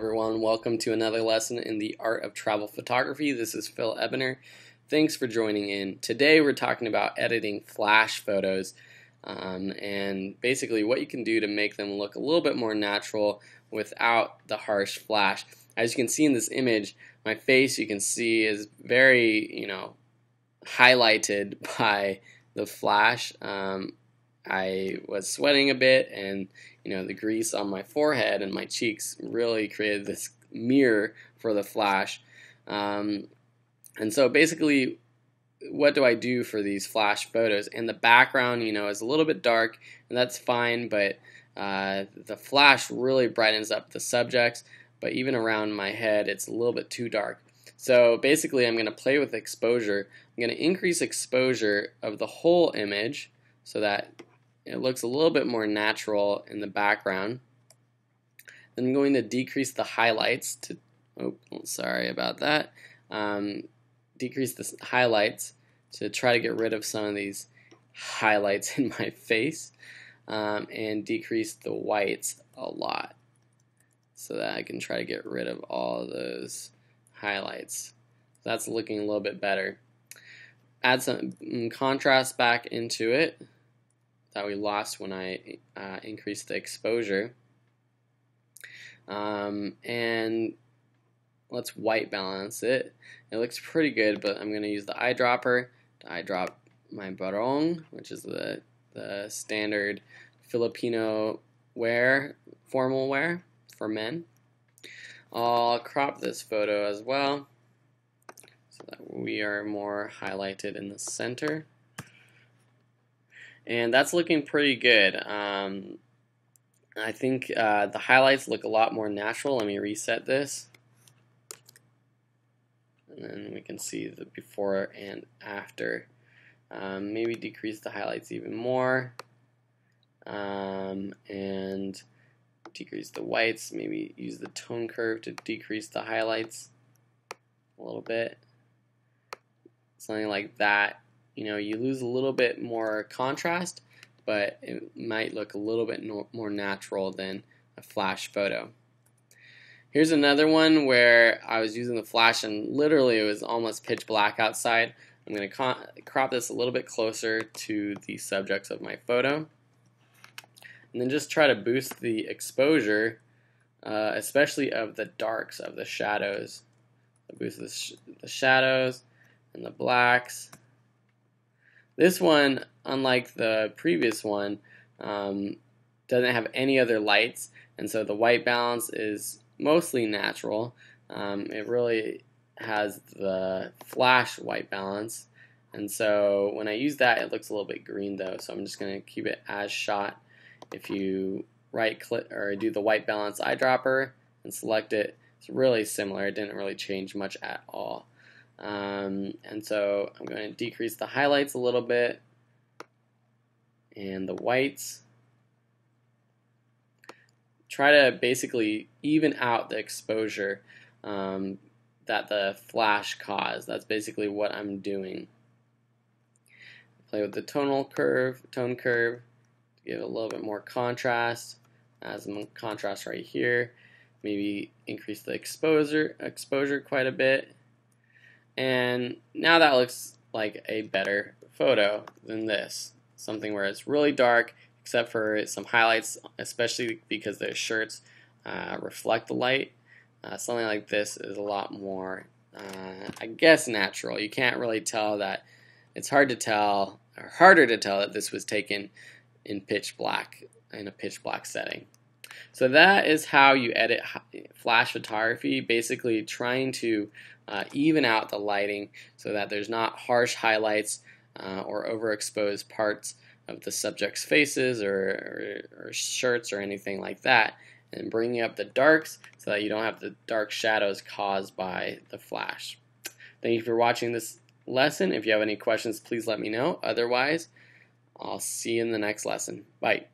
everyone, welcome to another lesson in the art of travel photography. This is Phil Ebener. Thanks for joining in. Today we're talking about editing flash photos and basically what you can do to make them look a little bit more natural without the harsh flash. As you can see in this image, my face, you can see, is very, highlighted by the flash. I was sweating a bit, and the grease on my forehead and my cheeks really created this mirror for the flash. And so basically, what do I do for these flash photos? And the background, is a little bit dark, and that's fine, but the flash really brightens up the subjects, but even around my head, it's a little bit too dark. So basically, I'm going to play with exposure. I'm going to increase exposure of the whole image so that it looks a little bit more natural in the background. Then I'm going to decrease the highlights to, sorry about that. Decrease the highlights to try to get rid of some of these highlights in my face, and decrease the whites a lot so that I can try to get rid of all of those highlights. That's looking a little bit better. Add some contrast back into it that we lost when I increased the exposure. And let's white balance it. It looks pretty good, but I'm going to use the eyedropper to eyedrop my barong, which is the standard Filipino wear, formal wear for men. I'll crop this photo as well so that we are more highlighted in the center. And that's looking pretty good. I think the highlights look a lot more natural. Let me reset this. And then we can see the before and after. Maybe decrease the highlights even more. And decrease the whites. Maybe use the tone curve to decrease the highlights a little bit. Something like that. You lose a little bit more contrast, but it might look a little bit more natural than a flash photo. Here's another one where I was using the flash and literally it was almost pitch black outside. I'm going to crop this a little bit closer to the subjects of my photo. And then just try to boost the exposure, especially of the darks, of the shadows. Boost the shadows and the blacks. This one, unlike the previous one, doesn't have any other lights, and so the white balance is mostly natural. It really has the flash white balance, and so when I use that, it looks a little bit green though, so I'm just going to keep it as shot. If you right-click or do the white balance eyedropper and select it, it's really similar. It didn't really change much at all. And so I'm going to decrease the highlights a little bit and the whites. Try to basically even out the exposure that the flash caused. That's basically what I'm doing. Play with the tone curve to give a little bit more contrast. Add some contrast right here. Maybe increase the exposure quite a bit. And now that looks like a better photo than this. Something where it's really dark, except for some highlights, especially because their shirts reflect the light. Something like this is a lot more, I guess, natural. You can't really tell that. It's hard to tell, or harder to tell that this was taken in pitch black, in a pitch black setting. So that is how you edit flash photography, basically trying to even out the lighting so that there's not harsh highlights or overexposed parts of the subject's faces or shirts or anything like that, and bringing up the darks so that you don't have the dark shadows caused by the flash. Thank you for watching this lesson. If you have any questions, please let me know. Otherwise, I'll see you in the next lesson. Bye.